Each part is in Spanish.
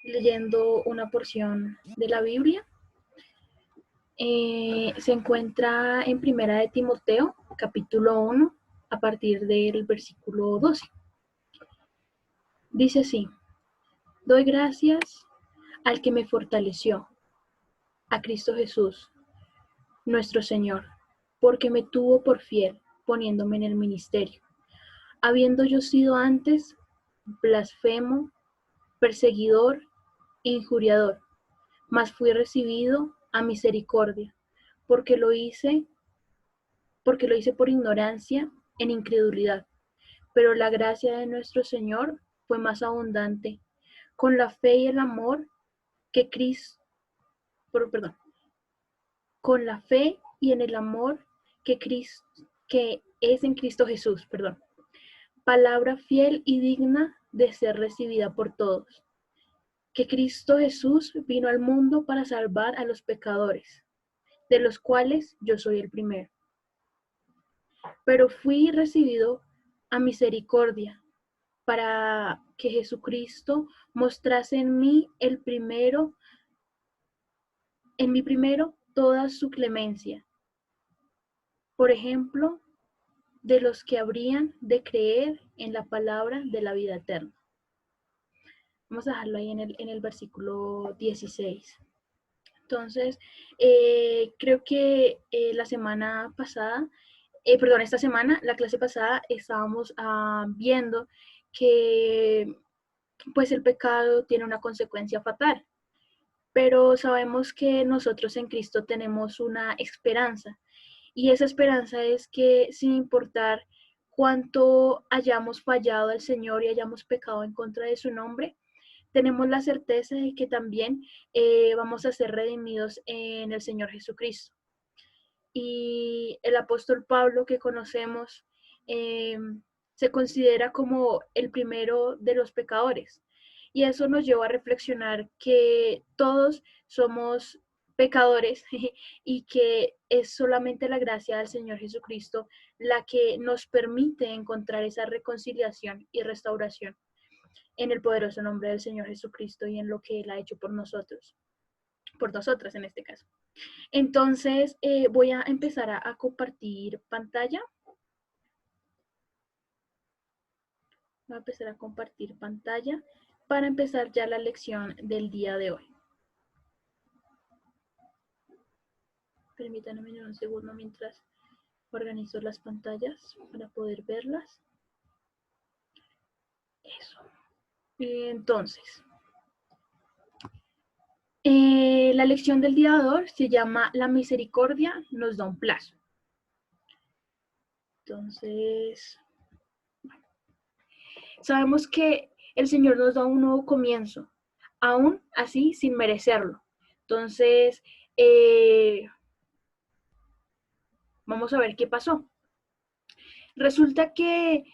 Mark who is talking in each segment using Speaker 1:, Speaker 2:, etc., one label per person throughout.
Speaker 1: leyendo una porción de la Biblia. Se encuentra en Primera de Timoteo, capítulo 1, a partir del versículo 12. Dice así: doy gracias al que me fortaleció, a Cristo Jesús, nuestro Señor, porque me tuvo por fiel, poniéndome en el ministerio, habiendo yo sido antes blasfemo, perseguidor e injuriador, mas fui recibido a misericordia, porque lo hice por ignorancia, en incredulidad. Pero la gracia de nuestro Señor fue más abundante, con la fe y el amor que Cristo, perdón, con la fe y en el amor que es en Cristo Jesús, perdón. Palabra fiel y digna de ser recibida por todos. Que Cristo Jesús vino al mundo para salvar a los pecadores, de los cuales yo soy el primero. Pero fui recibido a misericordia, para que Jesucristo mostrase en mí toda su clemencia. Por ejemplo, de los que habrían de creer en la palabra de la vida eterna. Vamos a dejarlo ahí en el versículo 16. Entonces, creo que esta semana, la clase pasada, estábamos viendo que pues el pecado tiene una consecuencia fatal, pero sabemos que nosotros en Cristo tenemos una esperanza, y esa esperanza es que sin importar cuánto hayamos fallado al Señor y hayamos pecado en contra de su nombre, tenemos la certeza de que también vamos a ser redimidos en el Señor Jesucristo. Y el apóstol Pablo, que conocemos, se considera como el primero de los pecadores. Y eso nos lleva a reflexionar que todos somos pecadores y que es solamente la gracia del Señor Jesucristo la que nos permite encontrar esa reconciliación y restauración en el poderoso nombre del Señor Jesucristo y en lo que Él ha hecho por nosotros, por nosotras en este caso. Entonces, voy a empezar a compartir pantalla. Voy a empezar a compartir pantalla para empezar ya la lección del día de hoy. Permítanme un segundo mientras organizo las pantallas para poder verlas. Eso. Entonces, la lección del día de hoy se llama La misericordia nos da un plazo. Entonces, sabemos que el Señor nos da un nuevo comienzo, aún así sin merecerlo. Entonces, vamos a ver qué pasó. Resulta que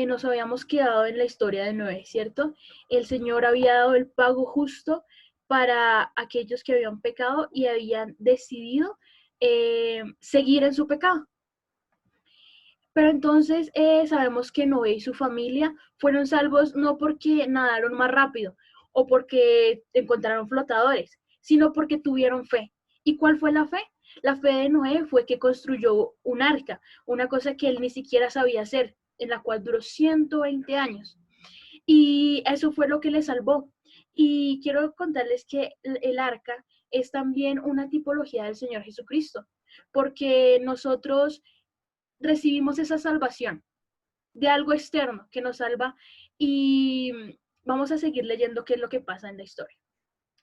Speaker 1: nos habíamos quedado en la historia de Noé, ¿cierto? El Señor había dado el pago justo para aquellos que habían pecado y habían decidido seguir en su pecado. Pero entonces sabemos que Noé y su familia fueron salvos no porque nadaron más rápido o porque encontraron flotadores, sino porque tuvieron fe. ¿Y cuál fue la fe? La fe de Noé fue que construyó un arca, una cosa que él ni siquiera sabía hacer, en la cual duró 120 años. Y eso fue lo que le salvó. Y quiero contarles que el arca es también una tipología del Señor Jesucristo, porque nosotros recibimos esa salvación de algo externo que nos salva, y vamos a seguir leyendo qué es lo que pasa en la historia.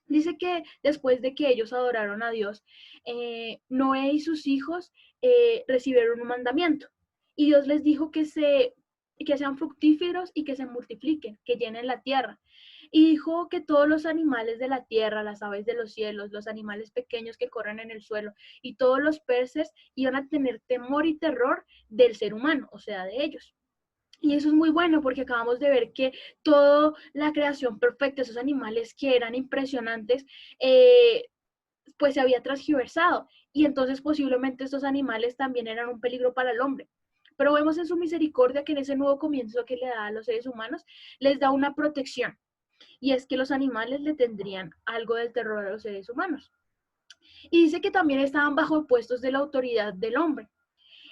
Speaker 1: Dice que después de que ellos adoraron a Dios, Noé y sus hijos recibieron un mandamiento, y Dios les dijo que sean fructíferos y que se multipliquen, que llenen la tierra. Y dijo que todos los animales de la tierra, las aves de los cielos, los animales pequeños que corren en el suelo y todos los peces iban a tener temor y terror del ser humano, o sea, de ellos. Y eso es muy bueno porque acabamos de ver que toda la creación perfecta, esos animales que eran impresionantes, pues se había transgiversado, y entonces posiblemente estos animales también eran un peligro para el hombre. Pero vemos en su misericordia que en ese nuevo comienzo que le da a los seres humanos, les da una protección. y es que los animales le tendrían algo del terror a los seres humanos. Y dice que también estaban bajo puestos de la autoridad del hombre.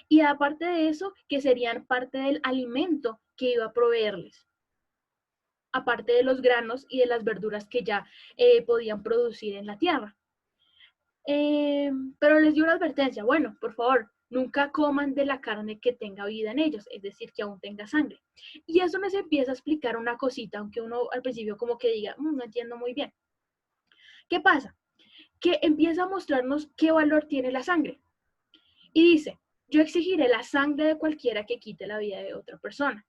Speaker 1: Y aparte de eso, que serían parte del alimento que iba a proveerles, aparte de los granos y de las verduras que ya podían producir en la tierra. Pero les dio una advertencia, bueno, por favor, nunca coman de la carne que tenga vida en ellos, es decir, que aún tenga sangre. Y eso nos empieza a explicar una cosita, aunque uno al principio como que diga, no entiendo muy bien. ¿Qué pasa? Que empieza a mostrarnos qué valor tiene la sangre. Y dice, yo exigiré la sangre de cualquiera que quite la vida de otra persona.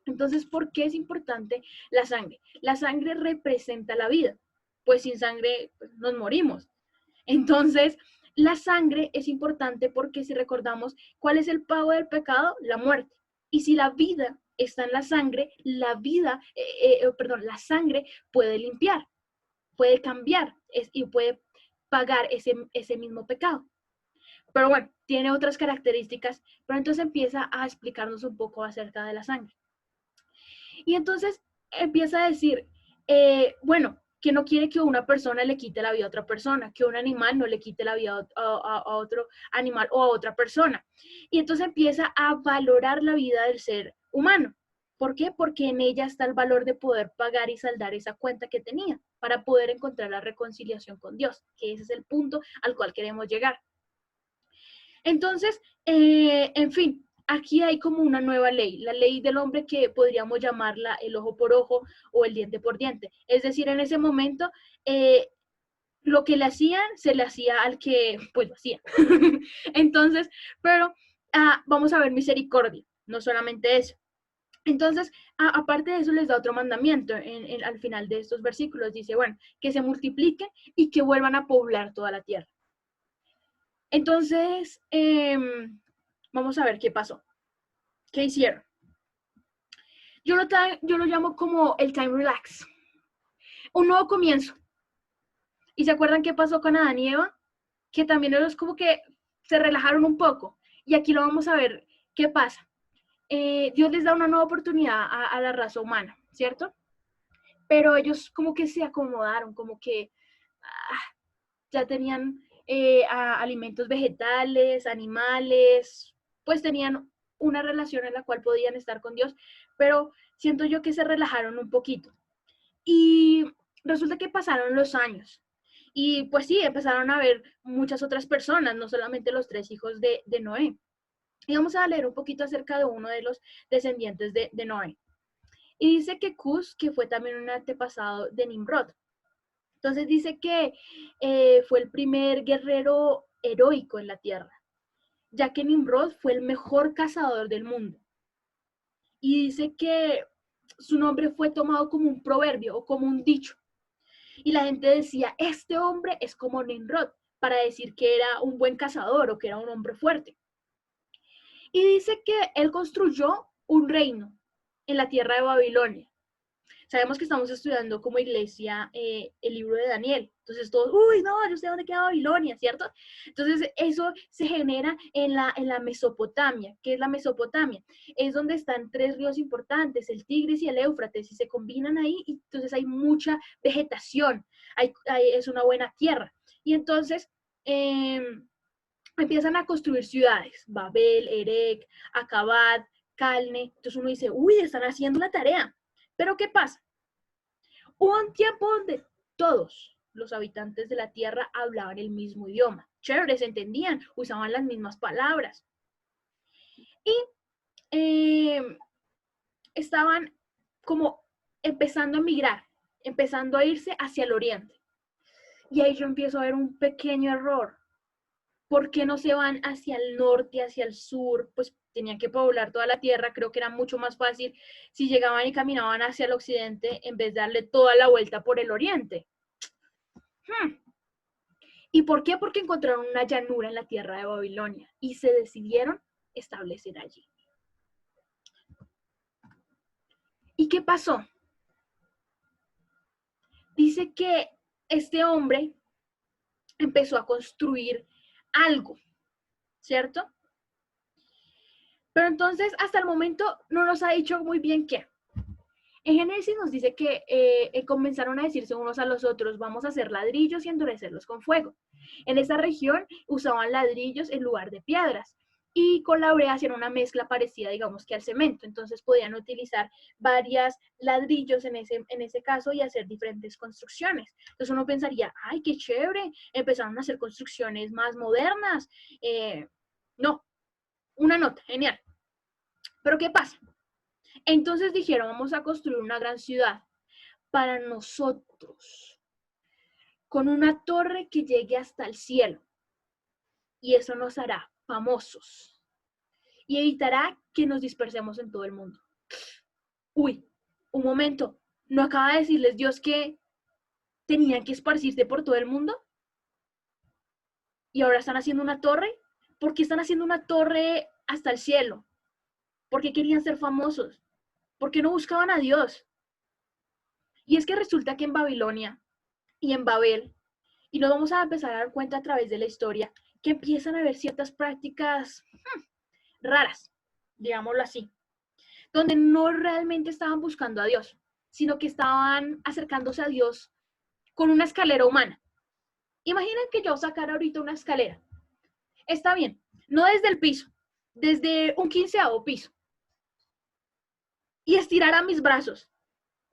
Speaker 1: Entonces, ¿por qué es importante la sangre? La sangre representa la vida, pues sin sangre pues, nos morimos. Entonces, la sangre es importante porque si recordamos cuál es el pago del pecado, la muerte. Y si la vida está en la sangre, la sangre puede limpiar, puede cambiar y puede pagar ese mismo pecado. Pero bueno, tiene otras características, pero entonces empieza a explicarnos un poco acerca de la sangre. Y entonces empieza a decir, bueno, que no quiere que una persona le quite la vida a otra persona, que un animal no le quite la vida a otro animal o a otra persona. Y entonces empieza a valorar la vida del ser humano. ¿Por qué? Porque en ella está el valor de poder pagar y saldar esa cuenta que tenía para poder encontrar la reconciliación con Dios, que ese es el punto al cual queremos llegar. Entonces, en fin, aquí hay como una nueva ley, la ley del hombre que podríamos llamarla el ojo por ojo o el diente por diente. Es decir, en ese momento, lo que le hacían, se le hacía al que pues lo hacía. Entonces, pero vamos a ver misericordia, no solamente eso. Entonces, aparte de eso, les da otro mandamiento al final de estos versículos. Dice, bueno, que se multipliquen y que vuelvan a poblar toda la tierra. Entonces, vamos a ver qué pasó. ¿Qué hicieron? Yo lo llamo como el time relax. Un nuevo comienzo. ¿Y se acuerdan qué pasó con Adán y Eva? Que también ellos como que se relajaron un poco. Y aquí lo vamos a ver qué pasa. Dios les da una nueva oportunidad a la raza humana, ¿cierto? Pero ellos como que se acomodaron, como que ya tenían alimentos vegetales, animales, pues tenían una relación en la cual podían estar con Dios, pero siento yo que se relajaron un poquito. Y resulta que pasaron los años. Y pues sí, empezaron a ver muchas otras personas, no solamente los 3 hijos de Noé. Y vamos a leer un poquito acerca de uno de los descendientes de Noé. Y dice que Cus, que fue también un antepasado de Nimrod. Entonces dice que fue el primer guerrero heroico en la tierra, ya que Nimrod fue el mejor cazador del mundo. Y dice que su nombre fue tomado como un proverbio o como un dicho. Y la gente decía, este hombre es como Nimrod, para decir que era un buen cazador o que era un hombre fuerte. Y dice que él construyó un reino en la tierra de Babilonia. Sabemos que estamos estudiando como iglesia el libro de Daniel. Entonces todos, uy, no, yo sé dónde queda Babilonia, ¿cierto? Entonces eso se genera en la Mesopotamia. ¿Qué es la Mesopotamia? Es donde están 3 ríos importantes, el Tigris y el Éufrates, y se combinan ahí, y entonces hay mucha vegetación, es una buena tierra. Y entonces empiezan a construir ciudades, Babel, Erech, Acabad, Calne. Entonces uno dice, uy, están haciendo la tarea. Pero ¿qué pasa? Hubo un tiempo donde todos los habitantes de la Tierra hablaban el mismo idioma. Chévere, se entendían, usaban las mismas palabras. Y estaban como empezando a migrar, empezando a irse hacia el oriente. Y ahí yo empiezo a ver un pequeño error. ¿Por qué no se van hacia el norte, hacia el sur? Pues tenían que poblar toda la tierra, creo que era mucho más fácil si llegaban y caminaban hacia el occidente en vez de darle toda la vuelta por el oriente. ¿Y por qué? Porque encontraron una llanura en la tierra de Babilonia y se decidieron establecer allí. ¿Y qué pasó? Dice que este hombre empezó a construir algo, ¿cierto? Pero entonces, hasta el momento, no nos ha dicho muy bien qué. En Génesis nos dice que comenzaron a decirse unos a los otros, vamos a hacer ladrillos y endurecerlos con fuego. En esa región usaban ladrillos en lugar de piedras y con la brea hacían una mezcla parecida, digamos, que al cemento. Entonces podían utilizar varios ladrillos en ese caso y hacer diferentes construcciones. Entonces uno pensaría, ay, qué chévere, empezaron a hacer construcciones más modernas. No, una nota, genial. Pero ¿qué pasa? Entonces dijeron, vamos a construir una gran ciudad para nosotros, con una torre que llegue hasta el cielo. Y eso nos hará famosos y evitará que nos dispersemos en todo el mundo. Uy, un momento, ¿no acaba de decirles Dios que tenían que esparcirse por todo el mundo? ¿Y ahora están haciendo una torre? ¿Por qué están haciendo una torre hasta el cielo? ¿Por qué querían ser famosos? ¿Por qué no buscaban a Dios? Y es que resulta que en Babilonia y en Babel, y nos vamos a empezar a dar cuenta a través de la historia, que empiezan a haber ciertas prácticas raras, digámoslo así, donde no realmente estaban buscando a Dios, sino que estaban acercándose a Dios con una escalera humana. Imaginen que yo sacara ahorita una escalera. Está bien, no desde el piso, desde un 15º piso, y estirara mis brazos.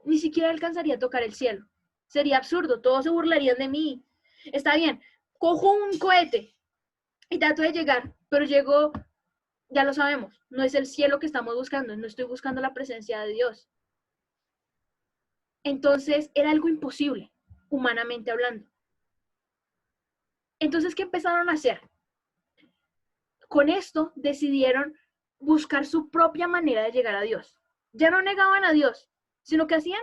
Speaker 1: Ni siquiera alcanzaría a tocar el cielo. Sería absurdo, todos se burlarían de mí. Está bien, cojo un cohete y trato de llegar, pero llego, ya lo sabemos, no es el cielo que estamos buscando, no estoy buscando la presencia de Dios. Entonces era algo imposible, humanamente hablando. Entonces, ¿qué empezaron a hacer? Con esto decidieron buscar su propia manera de llegar a Dios. Ya no negaban a Dios, sino que hacían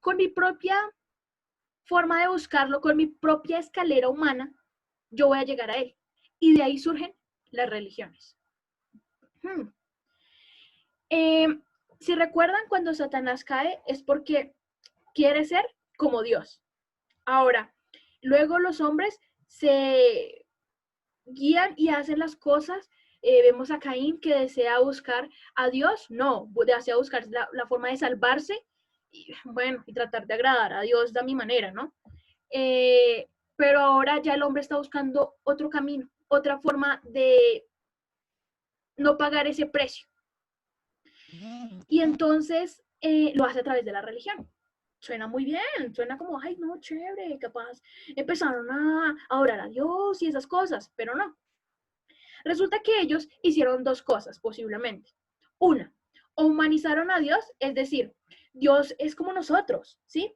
Speaker 1: con mi propia forma de buscarlo, con mi propia escalera humana, yo voy a llegar a Él. Y de ahí surgen las religiones. Si recuerdan, cuando Satanás cae es porque quiere ser como Dios. Ahora, luego los hombres se guían y hacen las cosas. Vemos a Caín que desea buscar a Dios, no, desea buscar la forma de salvarse y, bueno, y tratar de agradar a Dios de mi manera, ¿no? Pero ahora ya el hombre está buscando otro camino, otra forma de no pagar ese precio. Y entonces lo hace a través de la religión. Suena muy bien, suena como, ay, no, chévere, capaz empezaron a orar a Dios y esas cosas, pero no. Resulta que ellos hicieron dos cosas, posiblemente. Una, o humanizaron a Dios, es decir, Dios es como nosotros, ¿sí?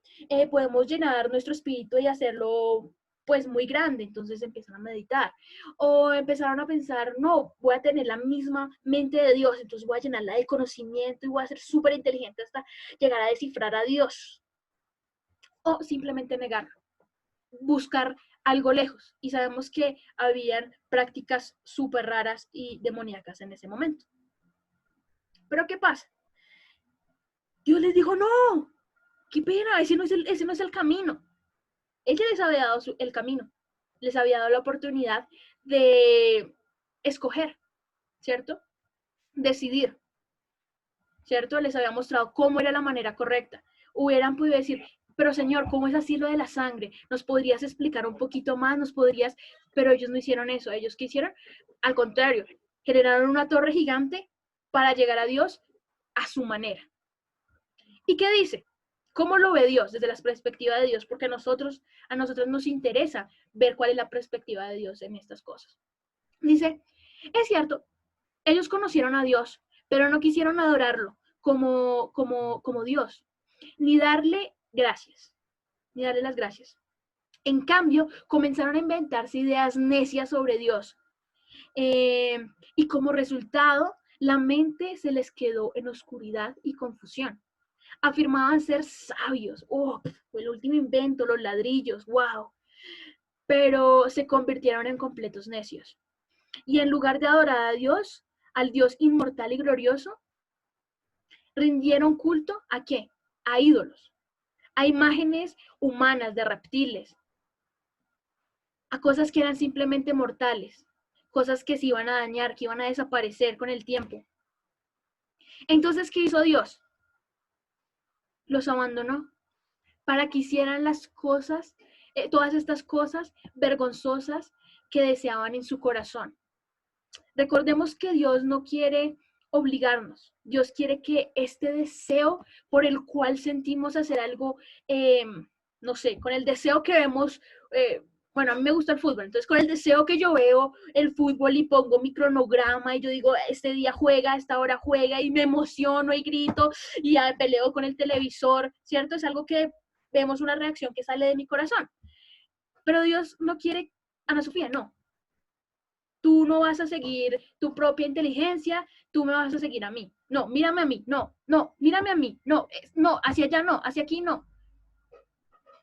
Speaker 1: Podemos llenar nuestro espíritu y hacerlo pues muy grande, entonces empiezan a meditar. O empezaron a pensar, no, voy a tener la misma mente de Dios, entonces voy a llenarla de conocimiento y voy a ser súper inteligente hasta llegar a descifrar a Dios. O simplemente negarlo, buscar algo lejos. Y sabemos que habían prácticas súper raras y demoníacas en ese momento. Pero ¿qué pasa? Dios les dijo, no, qué pena, ese no es el camino. Ella les había dado el camino, les había dado la oportunidad de escoger, ¿cierto? Decidir, ¿cierto? Les había mostrado cómo era la manera correcta. Hubieran podido decir, pero Señor, ¿cómo es así lo de la sangre? ¿Nos podrías explicar un poquito más? ¿Nos podrías? Pero ellos no hicieron eso. Ellos ¿qué hicieron? Al contrario, generaron una torre gigante para llegar a Dios a su manera. ¿Y qué dice? ¿Cómo lo ve Dios desde la perspectiva de Dios? Porque a nosotros nos interesa ver cuál es la perspectiva de Dios en estas cosas. Dice, es cierto, ellos conocieron a Dios, pero no quisieron adorarlo como Dios, ni darle gracias, ni darle las gracias. En cambio, comenzaron a inventarse ideas necias sobre Dios. Y como resultado, la mente se les quedó en oscuridad y confusión. Afirmaban ser sabios. Oh, fue el último invento, los ladrillos, wow. Pero se convirtieron en completos necios. Y en lugar de adorar a Dios, al Dios inmortal y glorioso, rindieron culto ¿a qué? A ídolos, a imágenes humanas de reptiles, a cosas que eran simplemente mortales, cosas que se iban a dañar, que iban a desaparecer con el tiempo. Entonces, ¿qué hizo Dios? los abandonó para que hicieran las cosas, todas estas cosas vergonzosas que deseaban en su corazón. Recordemos que Dios no quiere obligarnos. Dios quiere que este deseo por el cual sentimos hacer algo, no sé, con el deseo que vemos, bueno, a mí me gusta el fútbol, entonces con el deseo que yo veo el fútbol y pongo mi cronograma y yo digo, este día juega, esta hora juega y me emociono y grito y ya peleo con el televisor, ¿cierto? Es algo que vemos una reacción que sale de mi corazón. Pero Dios no quiere, Ana Sofía, no, tú no vas a seguir tu propia inteligencia, tú me vas a seguir a mí. No, mírame a mí, no, no, mírame a mí, no, no, hacia allá no, hacia aquí no.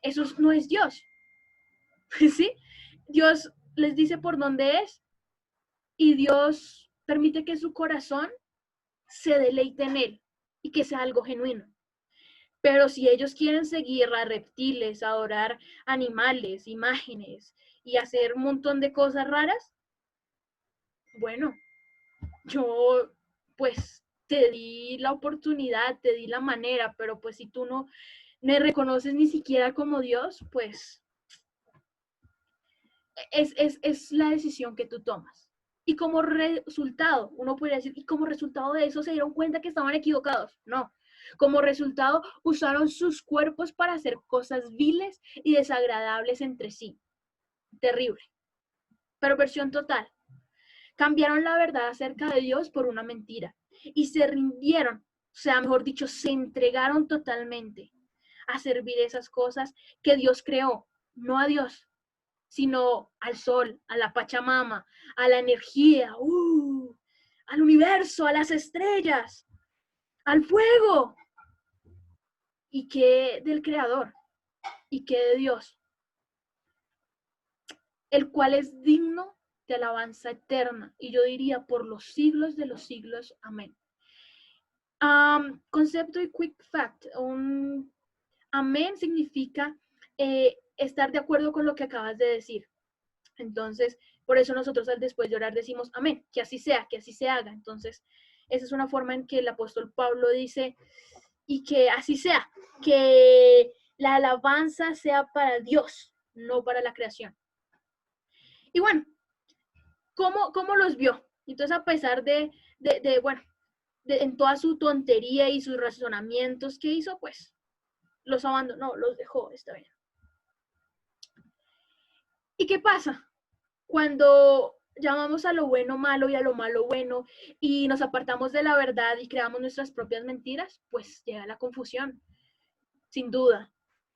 Speaker 1: Eso no es Dios, ¿sí? Dios les dice por dónde es y Dios permite que su corazón se deleite en él y que sea algo genuino. Pero si ellos quieren seguir a reptiles, adorar animales, imágenes y hacer un montón de cosas raras, bueno, yo pues te di la oportunidad, te di la manera, pero pues si tú no me reconoces ni siquiera como Dios, pues es la decisión que tú tomas. Y como resultado, uno podría decir, y como resultado de eso se dieron cuenta que estaban equivocados. No. Como resultado, usaron sus cuerpos para hacer cosas viles y desagradables entre sí. Terrible. Perversión total. Cambiaron la verdad acerca de Dios por una mentira y se rindieron, o sea, mejor dicho, se entregaron totalmente a servir esas cosas que Dios creó, no a Dios, sino al sol, a la Pachamama, a la energía, al universo, a las estrellas, al fuego. ¿Y qué del Creador? ¿Y qué de Dios? El cual es digno de alabanza eterna, y yo diría por los siglos de los siglos. Amén. Concepto y quick fact. Un amén significa estar de acuerdo con lo que acabas de decir. Entonces, por eso nosotros al después de orar decimos amén, que así sea, que así se haga. Entonces, esa es una forma en que el apóstol Pablo dice, y que así sea, que la alabanza sea para Dios, no para la creación. Y bueno, ¿cómo los vio? Entonces, a pesar bueno, en toda su tontería y sus razonamientos que hizo, pues los abandonó, los dejó, está bien. ¿Y qué pasa? Cuando llamamos a lo bueno malo y a lo malo bueno y nos apartamos de la verdad y creamos nuestras propias mentiras, pues llega la confusión, sin duda.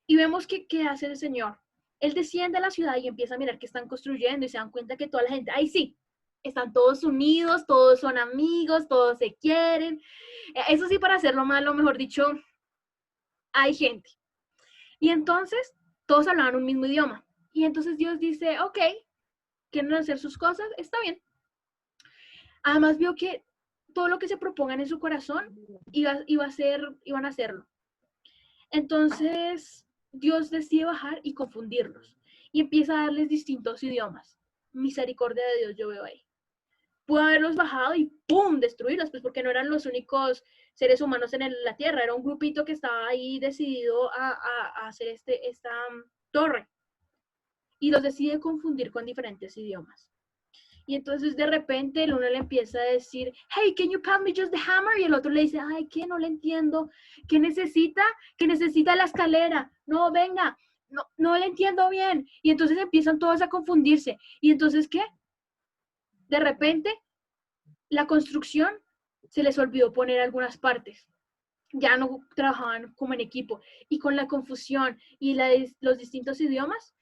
Speaker 1: Y vemos que qué hace el Señor. Él desciende a la ciudad y empieza a mirar qué están construyendo y se dan cuenta que toda la gente, ahí sí, están todos unidos, todos son amigos, todos se quieren. Eso sí, para hacerlo malo, mejor dicho, hay gente. Y entonces todos hablaban un mismo idioma. Y entonces Dios dice, ok, quieren hacer sus cosas, está bien. Además vio que todo lo que se propongan en su corazón iban a hacerlo. Entonces Dios decide bajar y confundirlos. Y empieza a darles distintos idiomas. Misericordia de Dios yo veo ahí. Pudo haberlos bajado y ¡pum! Destruirlos, pues porque no eran los únicos seres humanos en la Tierra. Era un grupito que estaba ahí decidido a hacer esta torre. Y los decide confundir con diferentes idiomas. Y entonces de repente el uno le empieza a decir, hey, can you pass me just the hammer? Y el otro le dice, ay, ¿qué? No le entiendo. ¿Qué necesita? ¿Qué necesita la escalera? No, venga, no le entiendo bien. Y entonces empiezan todos a confundirse. ¿Y entonces qué? De repente la construcción se les olvidó poner algunas partes. Ya no trabajaban como en equipo. Y con la confusión y los distintos idiomas,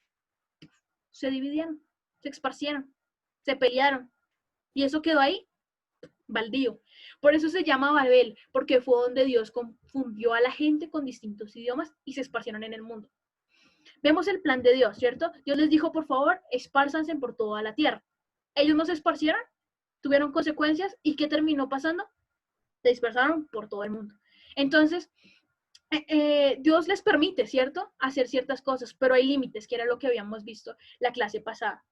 Speaker 1: se dividieron, se esparcieron, se pelearon. Y eso quedó ahí, baldío. Por eso se llama Babel, porque fue donde Dios confundió a la gente con distintos idiomas y se esparcieron en el mundo. Vemos el plan de Dios, ¿cierto? Dios les dijo, por favor, espárzanse por toda la tierra. Ellos no se esparcieron, tuvieron consecuencias, ¿y qué terminó pasando? Se dispersaron por todo el mundo. Entonces, Dios les permite, ¿cierto? Hacer ciertas cosas, pero hay límites, que era lo que habíamos visto la clase pasada.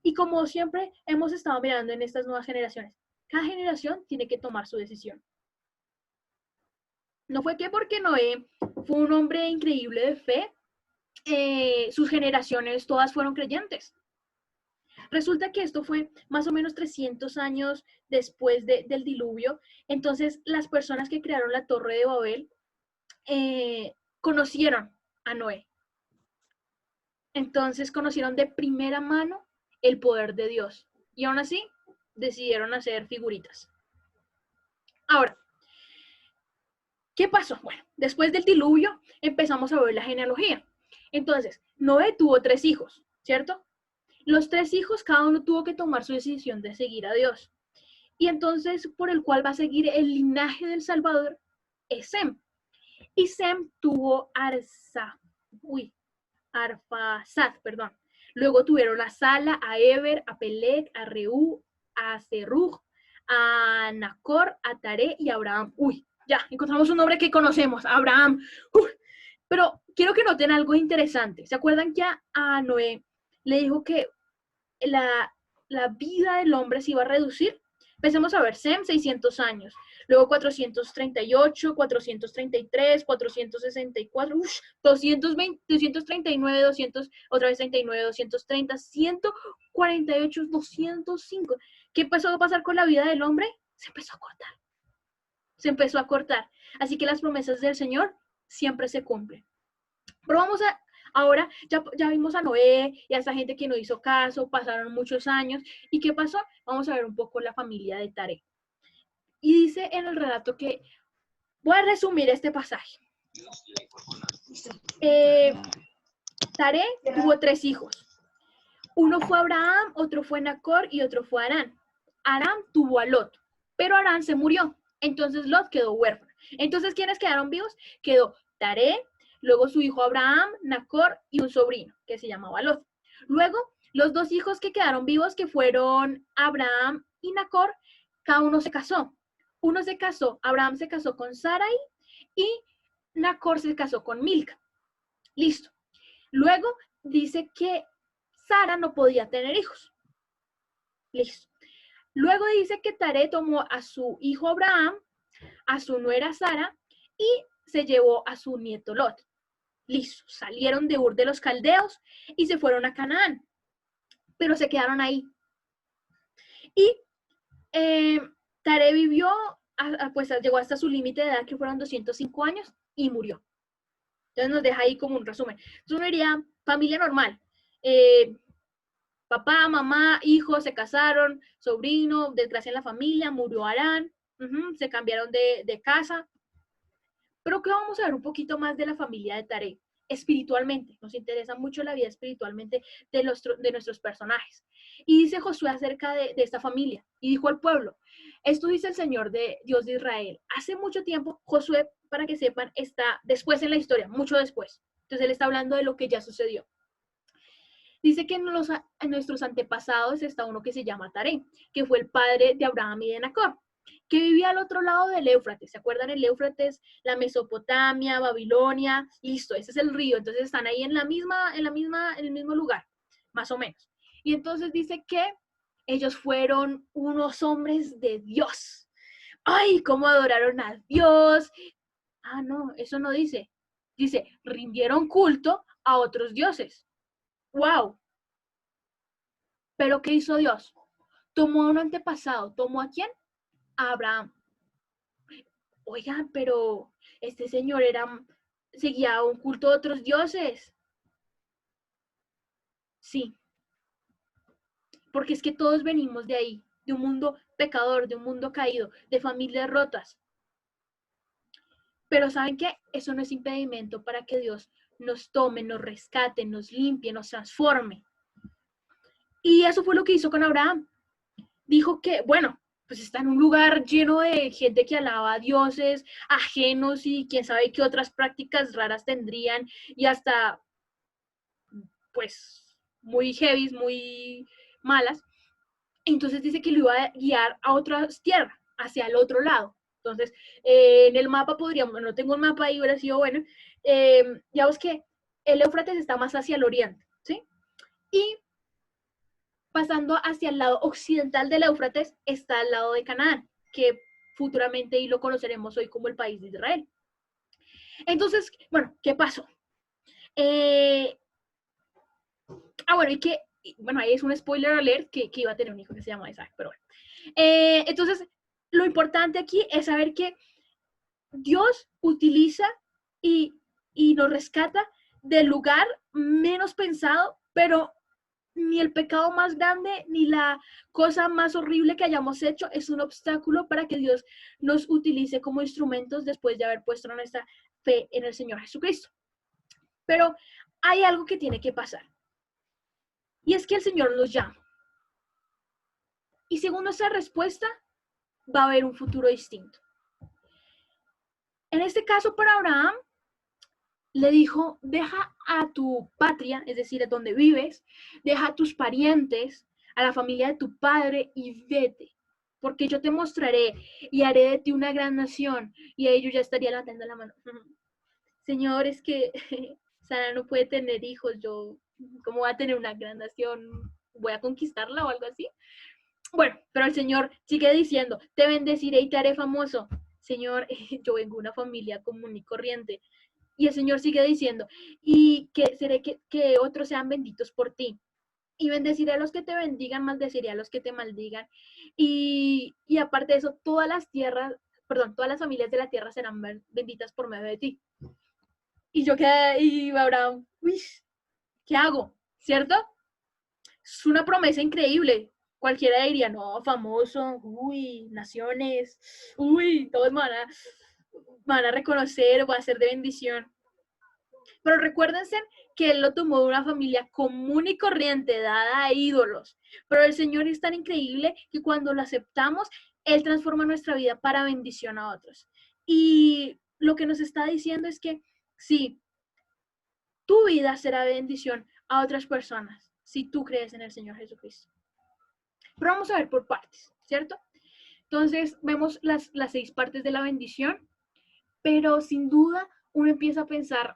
Speaker 1: Y como siempre hemos estado mirando en estas nuevas generaciones, cada generación tiene que tomar su decisión. No fue que porque Noé fue un hombre increíble de fe, sus generaciones todas fueron creyentes. Resulta que esto fue más o menos 300 años después del diluvio. Entonces, las personas que crearon la Torre de Babel conocieron a Noé. Entonces, conocieron de primera mano el poder de Dios. Y aún así, decidieron hacer figuritas. Ahora, ¿qué pasó? Bueno, después del diluvio empezamos a ver la genealogía. Entonces, Noé tuvo 3 hijos, ¿cierto? Los 3 hijos, cada uno tuvo que tomar su decisión de seguir a Dios. Y entonces, por el cual va a seguir el linaje del Salvador, es Sem. Y Sem tuvo Arphaxad, perdón. Luego tuvieron a Sala, a Eber, a Peleg, a Reú, a Serug, a Nacor, a Taré y a Abraham. Ya, encontramos un nombre que conocemos, Abraham. Pero quiero que noten algo interesante. ¿Se acuerdan que a Noé le dijo que la vida del hombre se iba a reducir? Empecemos a ver, Sem, 600 años. Luego 438, 433, 464, 220, 239, 200, otra vez 39, 230, 148, 205. ¿Qué empezó a pasar con la vida del hombre? Se empezó a cortar. Se empezó a cortar. Así que las promesas del Señor siempre se cumplen. Pero vamos a, ahora ya vimos a Noé y a esa gente que no hizo caso, pasaron muchos años. ¿Y qué pasó? Vamos a ver un poco la familia de Taré. Y dice en el relato que, voy a resumir este pasaje. Taré tuvo 3 hijos. Uno fue Abraham, otro fue Nacor y otro fue Harán. Harán tuvo a Lot, pero Harán se murió. Entonces Lot quedó huérfano. Entonces, ¿quiénes quedaron vivos? Quedó Taré, luego su hijo Abraham, Nacor y un sobrino que se llamaba Lot. Luego, los 2 hijos que quedaron vivos, que fueron Abraham y Nacor, cada uno se casó. Uno se casó, Abraham se casó con Sarai y Nacor se casó con Milca. Listo. Luego dice que Sara no podía tener hijos. Listo. Luego dice que Taré tomó a su hijo Abraham, a su nuera Sara y se llevó a su nieto Lot. Listo. Salieron de Ur de los Caldeos y se fueron a Canaán, pero se quedaron ahí. Y Taré vivió, pues llegó hasta su límite de edad, que fueron 205 años, y murió. Entonces nos deja ahí como un resumen. Entonces uno diría, familia normal. Papá, mamá, hijos se casaron, sobrino, desgracia en la familia, murió Harán, se cambiaron de casa. Pero que vamos a ver un poquito más de la familia de Taré, espiritualmente. Nos interesa mucho la vida espiritualmente de nuestros personajes. Y dice Josué acerca de esta familia, y dijo al pueblo, esto dice el Señor de Dios de Israel. Hace mucho tiempo, Josué, para que sepan, está después en la historia, mucho después. Entonces él está hablando de lo que ya sucedió. Dice que en nuestros antepasados está uno que se llama Taré, que fue el padre de Abraham y de Nacor, que vivía al otro lado del Éufrates. ¿Se acuerdan? El Éufrates, la Mesopotamia, Babilonia, listo, ese es el río. Entonces están ahí en el mismo lugar, más o menos. Y entonces dice que ellos fueron unos hombres de Dios. ¡Ay, cómo adoraron a Dios! Ah, no, eso no dice. Dice, rindieron culto a otros dioses. ¡Wow! Pero ¿qué hizo Dios? Tomó a un antepasado. ¿Tomó a quién? A Abraham. Oigan, pero este señor seguía un culto a otros dioses. Sí, porque es que todos venimos de ahí, de un mundo pecador, de un mundo caído, de familias rotas. Pero ¿saben qué? Eso no es impedimento para que Dios nos tome, nos rescate, nos limpie, nos transforme. Y eso fue lo que hizo con Abraham. Dijo que, bueno, pues está en un lugar lleno de gente que alaba a dioses ajenos y quién sabe qué otras prácticas raras tendrían y hasta, pues, muy heavy, muy malas. Entonces dice que lo iba a guiar a otras tierras, hacia el otro lado. Entonces, en el mapa podríamos, no tengo un mapa ahí, hubiera sido bueno, ya ves que el Éufrates está más hacia el oriente, ¿sí? Y pasando hacia el lado occidental del Éufrates está al lado de Canaán, que futuramente y lo conoceremos hoy como el país de Israel. Entonces, bueno, ¿qué pasó? Bueno, bueno, ahí es un spoiler alert que iba a tener un hijo que se llama Isaac, pero bueno. Entonces, lo importante aquí es saber que Dios utiliza y, y nos rescata del lugar menos pensado, pero ni el pecado más grande, ni la cosa más horrible que hayamos hecho es un obstáculo para que Dios nos utilice como instrumentos después de haber puesto nuestra fe en el Señor Jesucristo. Pero hay algo que tiene que pasar. Y es que el Señor los llama. Y según nuestra respuesta, va a haber un futuro distinto. En este caso, para Abraham, le dijo, deja a tu patria, es decir, a donde vives, deja a tus parientes, a la familia de tu padre y vete, porque yo te mostraré y haré de ti una gran nación. Y ahí yo ya estaría levantando la mano. Señor, es que Sara no puede tener hijos, yo, ¿cómo va a tener una gran nación? ¿Voy a conquistarla o algo así? Bueno, pero el Señor sigue diciendo, te bendeciré y te haré famoso. Señor, yo vengo de una familia común y corriente. Y el Señor sigue diciendo, y que seré que otros sean benditos por ti. Y bendeciré a los que te bendigan, maldeciré a los que te maldigan. Y aparte de eso, todas las tierras, perdón, todas las familias de la tierra serán benditas por medio de ti. Y yo quedé, y Abraham, uy, ¿qué hago? ¿Cierto? Es una promesa increíble. Cualquiera diría, no, famoso, uy, naciones, uy, todos van a reconocer, va a ser de bendición. Pero recuérdense que él lo tomó de una familia común y corriente, dada a ídolos. Pero el Señor es tan increíble que cuando lo aceptamos, Él transforma nuestra vida para bendición a otros. Y lo que nos está diciendo es que sí, tu vida será bendición a otras personas si tú crees en el Señor Jesucristo. Pero vamos a ver por partes, ¿cierto? Entonces vemos las 6 partes de la bendición, pero sin duda uno empieza a pensar,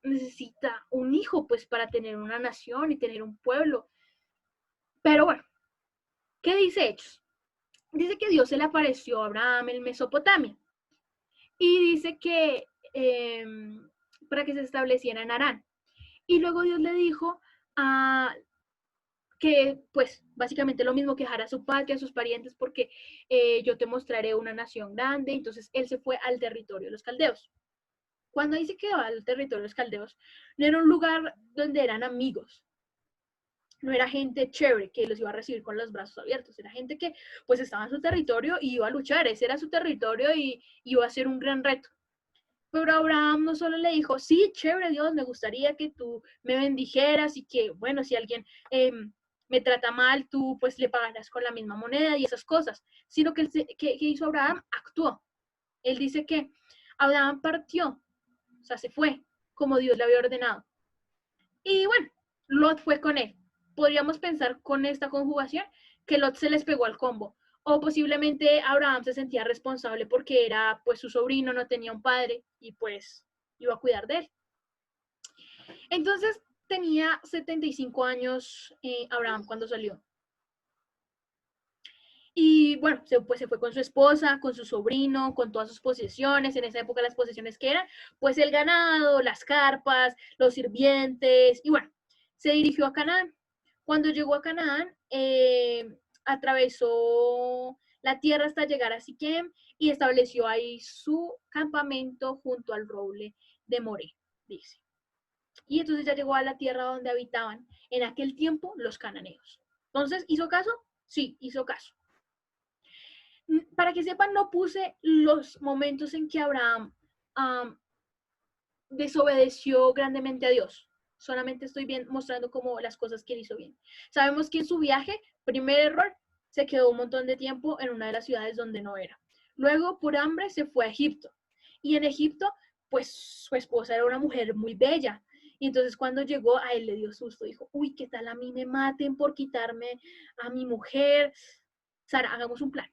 Speaker 1: necesita un hijo pues para tener una nación y tener un pueblo. Pero bueno, ¿qué dice Hechos? Dice que Dios se le apareció a Abraham en Mesopotamia y dice que para que se estableciera en Harán. Y luego Dios le dijo que pues básicamente lo mismo, que dejara a su patria, a sus parientes, porque yo te mostraré una nación grande. Entonces él se fue al territorio de los caldeos. Cuando dice que va al territorio de los caldeos, no era un lugar donde eran amigos, no era gente chévere que los iba a recibir con los brazos abiertos, era gente que pues estaba en su territorio y iba a luchar, ese era su territorio y iba a ser un gran reto. Pero Abraham no solo le dijo, sí, chévere Dios, me gustaría que tú me bendijeras y que, bueno, si alguien me trata mal, tú pues le pagarás con la misma moneda y esas cosas, sino que, que hizo Abraham, actuó. Él dice que Abraham partió, o sea, se fue como Dios le había ordenado. Y bueno, Lot fue con él. Podríamos pensar con esta conjugación que Lot se les pegó al combo. O posiblemente Abraham se sentía responsable porque era pues su sobrino, no tenía un padre y pues iba a cuidar de él. Entonces tenía 75 años Abraham cuando salió. Y bueno, pues se fue con su esposa, con su sobrino, con todas sus posesiones. En esa época las posesiones que eran, pues el ganado, las carpas, los sirvientes. Y bueno, se dirigió a Canaán. Cuando llegó a Canaán, atravesó la tierra hasta llegar a Siquem y estableció ahí su campamento junto al roble de Moré, dice. Y entonces ya llegó a la tierra donde habitaban en aquel tiempo los cananeos. Entonces, ¿hizo caso? Sí, hizo caso. Para que sepan, no puse los momentos en que Abraham desobedeció grandemente a Dios. Solamente estoy mostrando como las cosas que él hizo bien. Sabemos que en su viaje, primer error, se quedó un montón de tiempo en una de las ciudades donde no era. Luego, por hambre, se fue a Egipto. Y en Egipto, pues su esposa era una mujer muy bella. Y entonces cuando llegó, a él le dio susto. Dijo, uy, ¿qué tal a mí me maten por quitarme a mi mujer? Sara, hagamos un plan.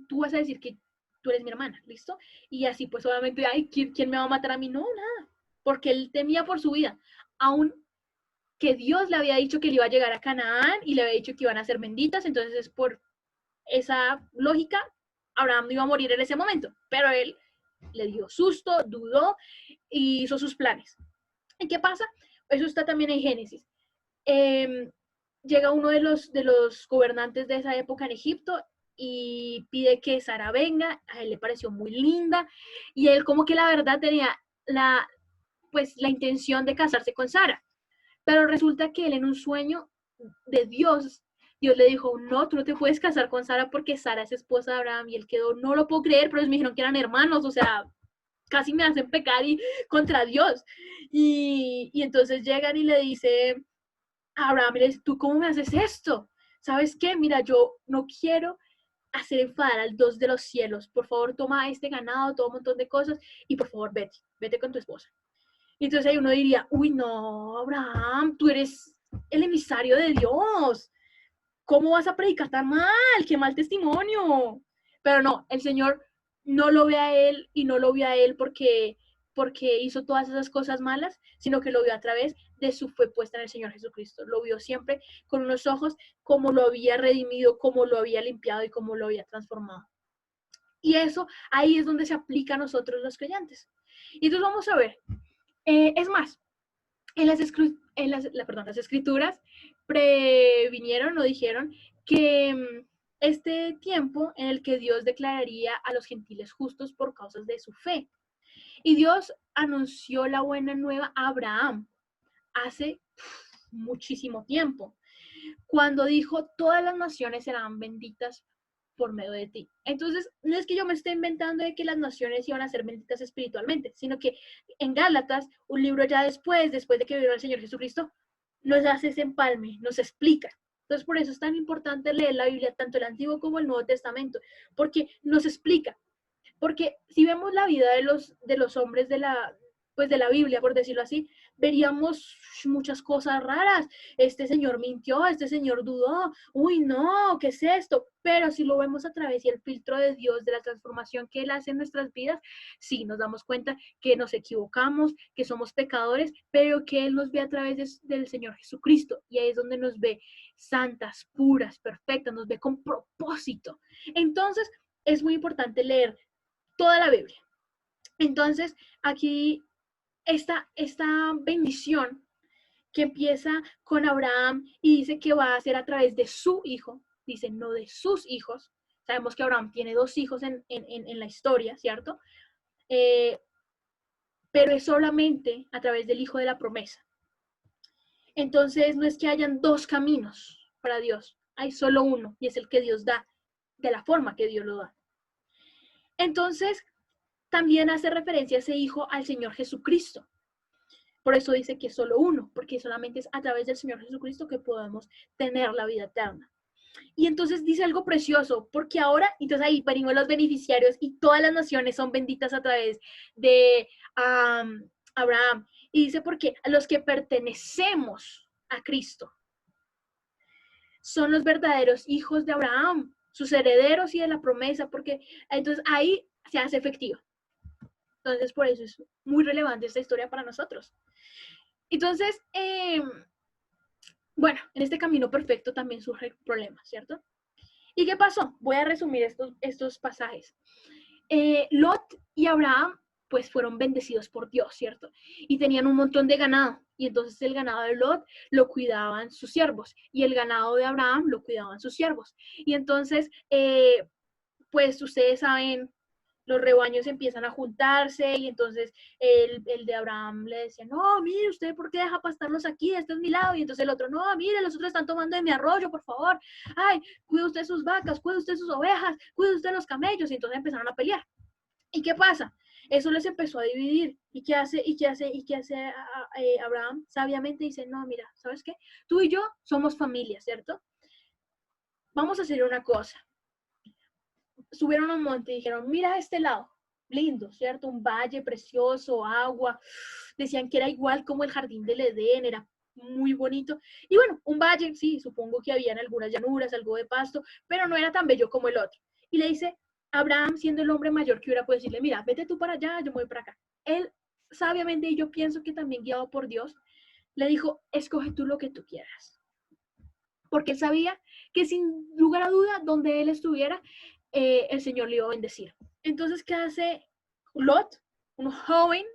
Speaker 1: Tú vas a decir que tú eres mi hermana, ¿listo? Y así pues obviamente, ay, ¿quién me va a matar a mí? No, nada, porque él temía por su vida, aún que Dios le había dicho que él iba a llegar a Canaán y le había dicho que iban a ser benditas. Entonces por esa lógica, Abraham no iba a morir en ese momento, pero él le dio susto, dudó y hizo sus planes. ¿Y qué pasa? Eso está también en Génesis. Llega uno de los gobernantes de esa época en Egipto y pide que Sara venga. A él le pareció muy linda y él como que la verdad tenía pues la intención de casarse con Sara. Pero resulta que él en un sueño de Dios le dijo, no, tú no te puedes casar con Sara porque Sara es esposa de Abraham. Y él quedó, no lo puedo creer, pero ellos me dijeron que eran hermanos, o sea, casi me hacen pecar contra Dios. Y entonces llegan y le dice a Abraham, le dice, ¿tú cómo me haces esto? ¿Sabes qué? Mira, yo no quiero hacer enfadar al Dios de los cielos. Por favor, toma este ganado, todo un montón de cosas y por favor, vete con tu esposa. Y entonces ahí uno diría, uy, no, Abraham, tú eres el emisario de Dios. ¿Cómo vas a predicar tan mal? ¡Qué mal testimonio! Pero no, el Señor no lo ve a él y no lo vio a él porque hizo todas esas cosas malas, sino que lo vio a través de su fe puesta en el Señor Jesucristo. Lo vio siempre con unos ojos como lo había redimido, como lo había limpiado y como lo había transformado. Y eso ahí es donde se aplica a nosotros los creyentes. Y entonces vamos a ver. Es más, las escrituras previnieron o dijeron que este tiempo en el que Dios declararía a los gentiles justos por causas de su fe. Y Dios anunció la buena nueva a Abraham hace muchísimo tiempo, cuando dijo, todas las naciones serán benditas por medio de ti. Entonces, no es que yo me esté inventando de que las naciones iban a ser benditas espiritualmente, sino que en Gálatas, un libro ya después de que vivió el Señor Jesucristo, nos hace ese empalme, nos explica. Entonces, por eso es tan importante leer la Biblia, tanto el Antiguo como el Nuevo Testamento, porque nos explica. Porque si vemos la vida de los hombres pues de la Biblia, por decirlo así, veríamos muchas cosas raras. Este señor mintió, este señor dudó, uy, no, ¿qué es esto? Pero si lo vemos a través y el filtro de Dios, de la transformación que Él hace en nuestras vidas, sí, nos damos cuenta que nos equivocamos, que somos pecadores, pero que Él nos ve a través del Señor Jesucristo. Y ahí es donde nos ve santas, puras, perfectas, nos ve con propósito. Entonces, es muy importante leer toda la Biblia. Entonces, aquí esta bendición que empieza con Abraham y dice que va a ser a través de su hijo, dice no de sus hijos. Sabemos que Abraham tiene dos hijos en la historia, ¿cierto? Pero es solamente a través del hijo de la promesa. Entonces, no es que hayan dos caminos para Dios, hay solo uno y es el que Dios da, de la forma que Dios lo da. Entonces, también hace referencia a ese hijo al Señor Jesucristo. Por eso dice que es solo uno, porque solamente es a través del Señor Jesucristo que podemos tener la vida eterna. Y entonces dice algo precioso, porque ahora, entonces ahí venimos los beneficiarios y todas las naciones son benditas a través de Abraham. Y dice porque a los que pertenecemos a Cristo son los verdaderos hijos de Abraham, sus herederos y de la promesa, porque entonces ahí se hace efectiva. Entonces, por eso es muy relevante esta historia para nosotros. Entonces, bueno, en este camino perfecto también surge problemas, ¿cierto? ¿Y qué pasó? Voy a resumir estos pasajes. Lot y Abraham, pues fueron bendecidos por Dios, ¿cierto? Y tenían un montón de ganado. Y entonces el ganado de Lot lo cuidaban sus siervos y el ganado de Abraham lo cuidaban sus siervos. Y entonces, pues ustedes saben, los rebaños empiezan a juntarse y entonces el de Abraham le decía, no, mire, ¿usted por qué deja pastarlos aquí? Este es mi lado. Y entonces el otro, no, mire, los otros están tomando de mi arroyo, por favor. Ay, cuide usted sus vacas, cuide usted sus ovejas, cuide usted los camellos. Y entonces empezaron a pelear. ¿Y qué pasa? Eso les empezó a dividir. ¿Y qué hace Abraham? Sabiamente dice, no, mira, ¿sabes qué? Tú y yo somos familia, ¿cierto? Vamos a hacer una cosa. Subieron a un monte y dijeron, mira este lado, lindo, ¿cierto? Un valle precioso, agua. Decían que era igual como el jardín del Edén, era muy bonito. Y bueno, un valle, sí, supongo que habían algunas llanuras, algo de pasto, pero no era tan bello como el otro. Y le dice, Abraham, siendo el hombre mayor que hubiera, puede decirle, mira, vete tú para allá, yo me voy para acá. Él, sabiamente, y yo pienso que también guiado por Dios, le dijo, escoge tú lo que tú quieras. Porque él sabía que sin lugar a duda, donde él estuviera, el Señor le iba a bendecir. Entonces, ¿qué hace Lot, un joven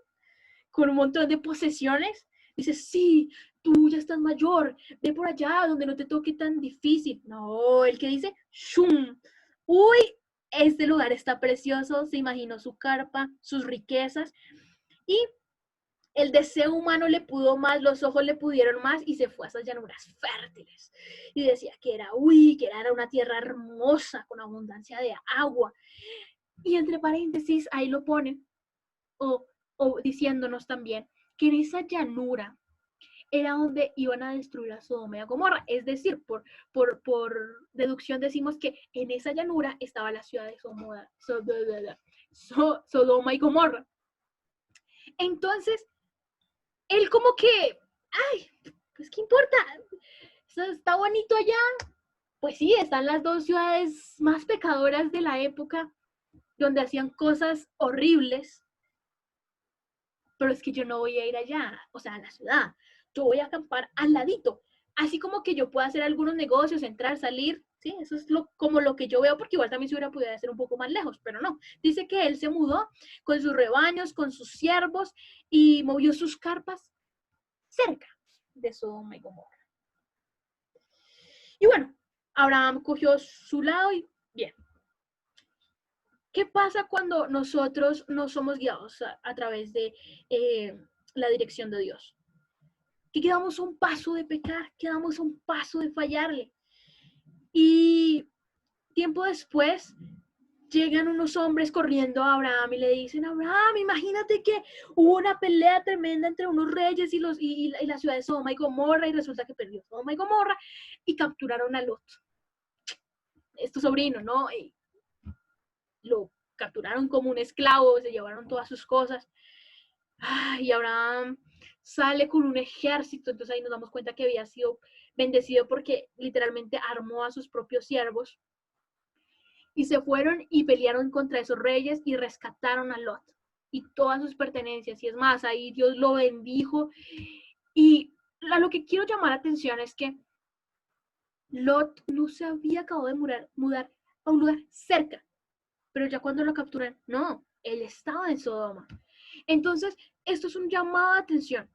Speaker 1: con un montón de posesiones, dice, sí, tú ya estás mayor, ve por allá donde no te toque tan difícil. No, el que dice, shum, uy, este lugar está precioso, se imaginó su carpa, sus riquezas, y el deseo humano le pudo más, los ojos le pudieron más y se fue a esas llanuras fértiles. Y decía que era, uy, que era una tierra hermosa con abundancia de agua. Y entre paréntesis, ahí lo ponen, o, o diciéndonos también que en esa llanura era donde iban a destruir a Sodoma y a Gomorra. Es decir, por deducción decimos que en esa llanura estaba la ciudad de Sodoma y Gomorra. Entonces, él como que, ay, pues qué importa, está bonito allá. Pues sí, están las dos ciudades más pecadoras de la época, donde hacían cosas horribles, pero es que yo no voy a ir allá, o sea, a la ciudad, yo voy a acampar al ladito, así como que yo pueda hacer algunos negocios, entrar, salir, ¿sí? Eso es como lo que yo veo, porque igual también se hubiera podido hacer un poco más lejos, pero no. Dice que él se mudó con sus rebaños, con sus siervos, y movió sus carpas cerca de Sodoma y Gomorra. Y bueno, Abraham cogió su lado y bien. ¿Qué pasa cuando nosotros no somos guiados a través de la dirección de Dios? Que quedamos a un paso de pecar, quedamos a un paso de fallarle. Y tiempo después llegan unos hombres corriendo a Abraham y le dicen, Abraham, imagínate que hubo una pelea tremenda entre unos reyes y la ciudad de Sodoma y Gomorra, y resulta que perdió Sodoma y Gomorra y capturaron a Lot. Es tu sobrino, ¿no? Y lo capturaron como un esclavo, se llevaron todas sus cosas. Y Abraham sale con un ejército, entonces ahí nos damos cuenta que había sido bendecido porque literalmente armó a sus propios siervos y se fueron y pelearon contra esos reyes y rescataron a Lot y todas sus pertenencias. Y es más, ahí Dios lo bendijo. Y a lo que quiero llamar la atención es que Lot no se había acabado de mudar a un lugar cerca, pero ya cuando lo capturan, no, él estaba en Sodoma. Entonces, esto es un llamado de atención.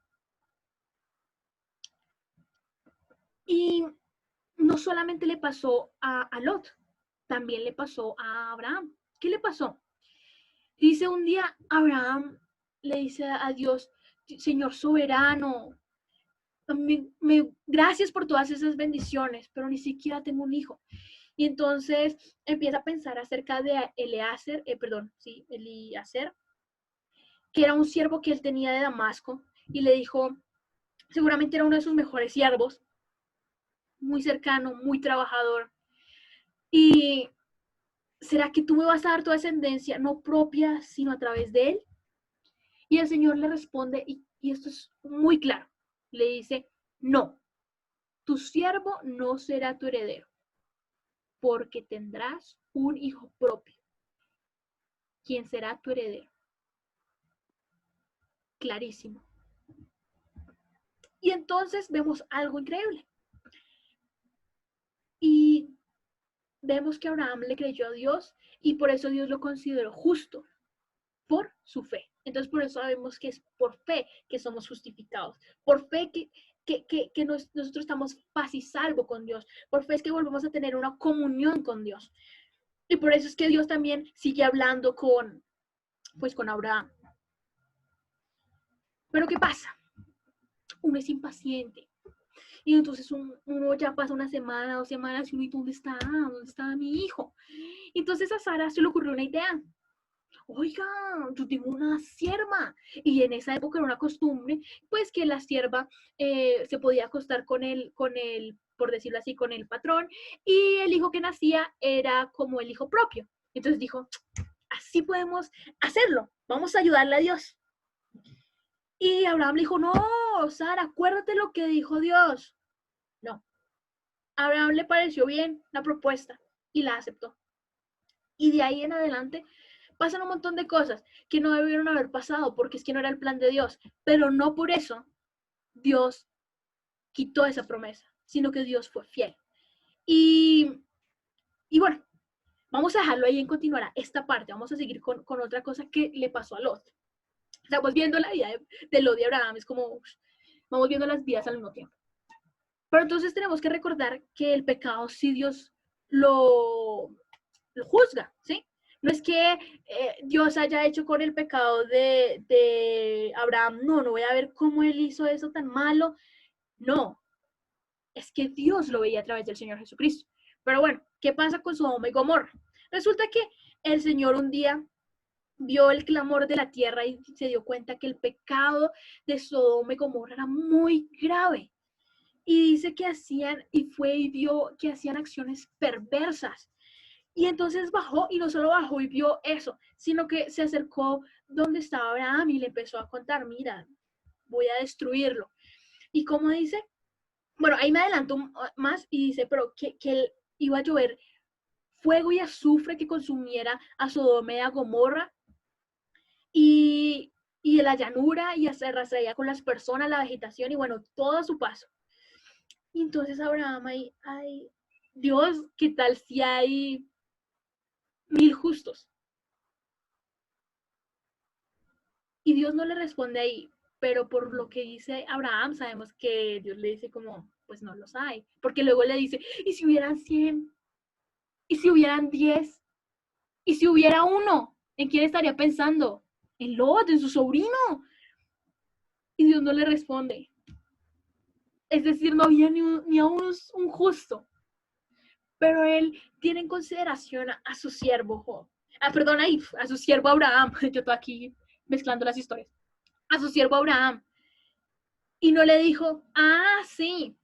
Speaker 1: Y no solamente le pasó a Lot, también le pasó a Abraham. ¿Qué le pasó? Dice un día, Abraham le dice a Dios, Señor soberano, gracias por todas esas bendiciones, pero ni siquiera tengo un hijo. Y entonces empieza a pensar acerca de Eliezer, que era un siervo que él tenía de Damasco, y le dijo, seguramente era uno de sus mejores siervos, muy cercano, muy trabajador. Y ¿será que tú me vas a dar tu ascendencia no propia, sino a través de él? Y el Señor le responde, y esto es muy claro, le dice, no, tu siervo no será tu heredero, porque tendrás un hijo propio, quien será tu heredero. Clarísimo. Y entonces vemos algo increíble. Y vemos que Abraham le creyó a Dios y por eso Dios lo consideró justo, por su fe. Entonces por eso sabemos que es por fe que somos justificados, por fe que nosotros estamos paz y salvo con Dios, por fe es que volvemos a tener una comunión con Dios. Y por eso es que Dios también sigue hablando con Abraham. Pero ¿qué pasa? Uno es impaciente. Y entonces uno ya pasa una semana, 2 semanas, y uno, ¿y dónde está? ¿Dónde está mi hijo? Y entonces a Sara se le ocurrió una idea. Oiga, yo tengo una sierva. Y en esa época era una costumbre, pues que la sierva se podía acostar con el, por decirlo así, con el patrón, y el hijo que nacía era como el hijo propio. Entonces dijo, así podemos hacerlo, vamos a ayudarle a Dios. Y Abraham le dijo, no, Sara, acuérdate lo que dijo Dios. No, a Abraham le pareció bien la propuesta y la aceptó. Y de ahí en adelante pasan un montón de cosas que no debieron haber pasado porque es que no era el plan de Dios, pero no por eso Dios quitó esa promesa, sino que Dios fue fiel. Y bueno, Vamos a dejarlo ahí en continuará esta parte. Vamos a seguir con otra cosa que le pasó a Lot. Estamos viendo la vida de Lot y Abraham. Es como, vamos viendo las vidas al mismo tiempo. Pero entonces tenemos que recordar que el pecado sí Dios lo juzga, ¿sí? No es que Dios haya hecho con el pecado de Abraham, no voy a ver cómo él hizo eso tan malo. No, es que Dios lo veía a través del Señor Jesucristo. Pero bueno, ¿qué pasa con Sodoma y Gomorra? Resulta que el Señor un día vio el clamor de la tierra y se dio cuenta que el pecado de Sodoma y Gomorra era muy grave. Y dice que hacían, y fue y vio que hacían acciones perversas. Y entonces bajó, y no solo bajó y vio eso, sino que se acercó donde estaba Abraham y le empezó a contar, mira, voy a destruirlo. Y como dice, bueno, ahí me adelanto más y dice, pero que iba a llover fuego y azufre que consumiera a Sodoma y a Gomorra, y de la llanura, y se arrastraría con las personas, la vegetación, y bueno, todo a su paso. Y entonces Abraham ahí, ay, Dios, ¿qué tal si hay 1000 justos? Y Dios no le responde ahí, pero por lo que dice Abraham, sabemos que Dios le dice como, pues no los hay, porque luego le dice, ¿y si hubieran 100? ¿Y si hubieran 10? ¿Y si hubiera uno? ¿En quién estaría pensando? En Lot, en su sobrino. Y Dios no le responde. Es decir, no había ni a un justo. Pero él tiene en consideración a su siervo Job. Perdón, a su siervo Abraham. Yo estoy aquí mezclando las historias. A su siervo Abraham. Y no le dijo, sí,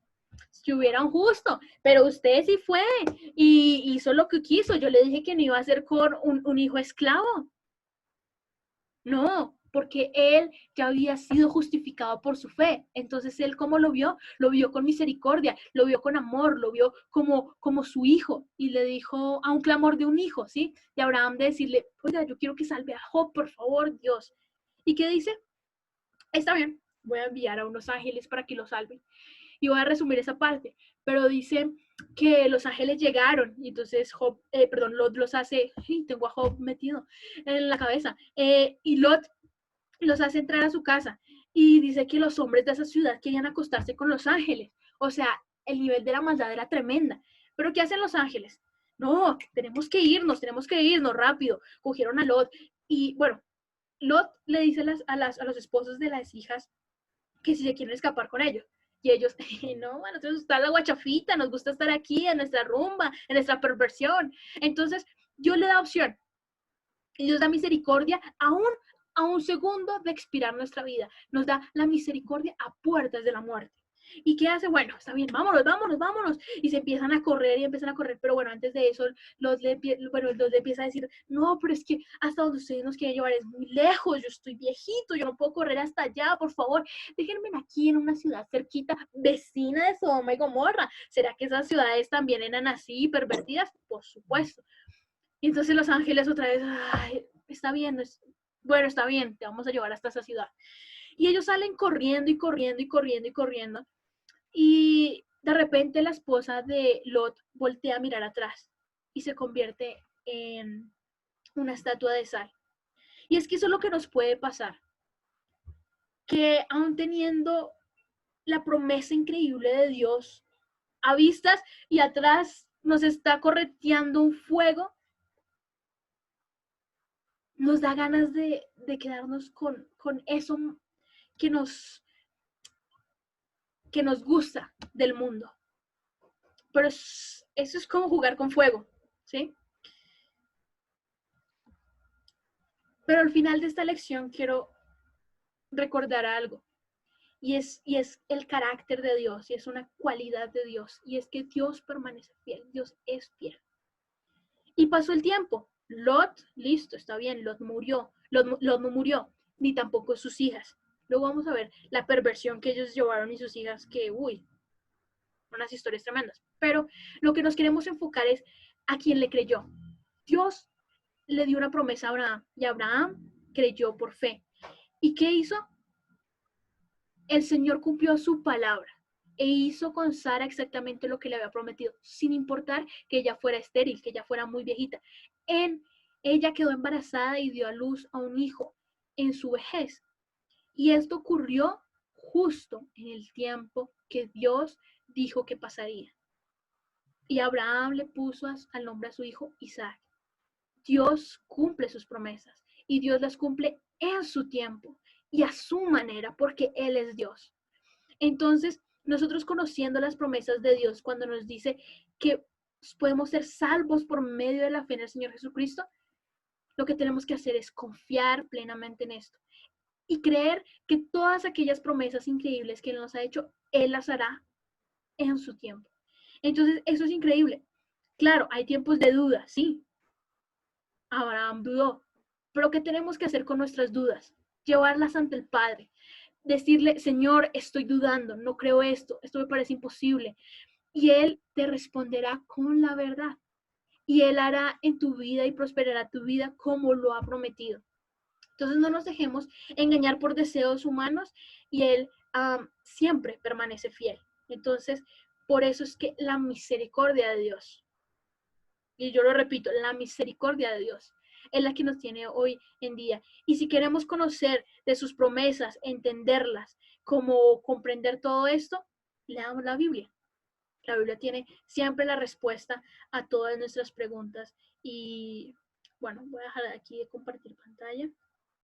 Speaker 1: si hubiera un justo, pero usted sí fue y hizo lo que quiso. Yo le dije que no iba a ser con un hijo esclavo. No, porque él ya había sido justificado por su fe. Entonces él, ¿cómo lo vio? Lo vio con misericordia, lo vio con amor, lo vio como su hijo. Y le dijo a un clamor de un hijo, ¿sí? De Abraham de decirle, oiga, yo quiero que salve a Job, por favor, Dios. ¿Y qué dice? Está bien, voy a enviar a unos ángeles para que lo salven. Y voy a resumir esa parte, pero dice que los ángeles llegaron y entonces Job, Lot los hace, tengo a Job metido en la cabeza, y Lot los hace entrar a su casa y dice que los hombres de esa ciudad querían acostarse con los ángeles, o sea, el nivel de la maldad era tremenda, pero ¿qué hacen los ángeles? No, tenemos que irnos rápido, cogieron a Lot y bueno, Lot le dice a los esposos de las hijas que si se quieren escapar con ellos. Y ellos, no, a nosotros nos gusta la guachafita, nos gusta estar aquí en nuestra rumba, en nuestra perversión. Entonces, Dios le da opción. Y Dios da misericordia aún a un segundo de expirar nuestra vida. Nos da la misericordia a puertas de la muerte. ¿Y qué hace? Bueno, está bien, vámonos. Y se empiezan a correr y empiezan a correr. Pero bueno, antes de eso, los le empieza a decir, no, pero es que hasta donde ustedes nos quieren llevar es muy lejos. Yo estoy viejito, yo no puedo correr hasta allá, por favor. Déjenme aquí en una ciudad cerquita, vecina de Sodoma y Gomorra. ¿Será que esas ciudades también eran así, pervertidas? Por supuesto. Y entonces los ángeles otra vez, ay, está bien, bueno, está bien, te vamos a llevar hasta esa ciudad. Y ellos salen corriendo y corriendo y corriendo y corriendo. Y de repente la esposa de Lot voltea a mirar atrás y se convierte en una estatua de sal. Y es que eso es lo que nos puede pasar, que aún teniendo la promesa increíble de Dios a vistas y atrás nos está correteando un fuego, nos da ganas de quedarnos con eso que que nos gusta del mundo. Pero eso es como jugar con fuego, ¿sí? Pero al final de esta lección quiero recordar algo. Y es el carácter de Dios, y es una cualidad de Dios, y es que Dios permanece fiel, Dios es fiel. Y pasó el tiempo, Lot, listo, está bien, Lot no murió, ni tampoco sus hijas. Luego vamos a ver la perversión que ellos llevaron y sus hijas, que, unas historias tremendas. Pero lo que nos queremos enfocar es a quien le creyó. Dios le dio una promesa a Abraham y Abraham creyó por fe. ¿Y qué hizo? El Señor cumplió su palabra. e hizo con Sara exactamente lo que le había prometido, sin importar que ella fuera estéril, que ella fuera muy viejita. Ella quedó embarazada y dio a luz a un hijo en su vejez. Y esto ocurrió justo en el tiempo que Dios dijo que pasaría. Y Abraham le puso al nombre a su hijo Isaac. Dios cumple sus promesas y Dios las cumple en su tiempo y a su manera, porque Él es Dios. Entonces, nosotros conociendo las promesas de Dios, cuando nos dice que podemos ser salvos por medio de la fe en el Señor Jesucristo, lo que tenemos que hacer es confiar plenamente en esto y creer que todas aquellas promesas increíbles que Él nos ha hecho, Él las hará en su tiempo. Entonces, eso es increíble. Claro, hay tiempos de duda, sí. Abraham dudó, pero ¿qué tenemos que hacer con nuestras dudas? Llevarlas ante el Padre. Decirle, Señor, estoy dudando, no creo esto me parece imposible. Y Él te responderá con la verdad. Y Él hará en tu vida y prosperará tu vida como lo ha prometido. Entonces no nos dejemos engañar por deseos humanos y Él siempre permanece fiel. Entonces, por eso es que la misericordia de Dios, y yo lo repito, la misericordia de Dios es la que nos tiene hoy en día. Y si queremos conocer de sus promesas, entenderlas, cómo comprender todo esto, leamos la Biblia. La Biblia tiene siempre la respuesta a todas nuestras preguntas. Y bueno, voy a dejar aquí de compartir pantalla.